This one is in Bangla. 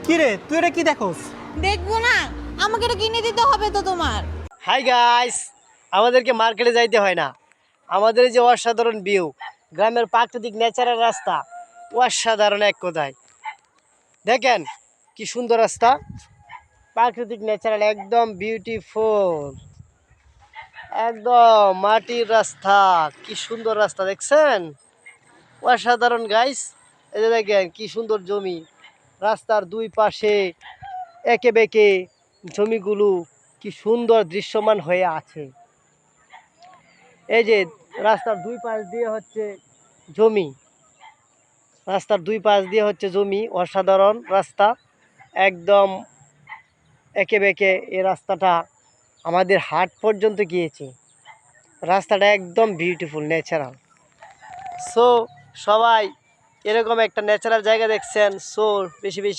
কি রে তুই এটা কি দেখোস? দেখবো না, আমাকে এটা কিনে দিতে হবে তো তোমার। হাই গাইস, আমাদেরকে মার্কেটে যাইতে হয় না। আমাদের এই যে অসাধারণ ভিউ, গ্রামের প্রাকৃতিক ন্যাচারাল রাস্তা, অসাধারণ এক কথায়। দেখেন কি সুন্দর রাস্তা, প্রাকৃতিক ন্যাচারাল, একদম বিউটিফুল, একদম মাটির রাস্তা। কি সুন্দর রাস্তা দেখছেন, অসাধারণ গাইস। এই যে দেখেন কি সুন্দর জমি, রাস্তার দুই পাশে একে বেঁকে জমিগুলো কি সুন্দর দৃশ্যমান হয়ে আছে। এই যে রাস্তার দুই পাশ দিয়ে হচ্ছে জমি, রাস্তার দুই পাশ দিয়ে হচ্ছে জমি, অসাধারণ রাস্তা, একদম একে বেঁকে এই রাস্তাটা আমাদের হাট পর্যন্ত গিয়েছে। রাস্তাটা একদম বিউটিফুল ন্যাচারাল। সো সবাই এরকম একটা ন্যাচারাল জায়গা দেখছেন, সো বেশি বেশি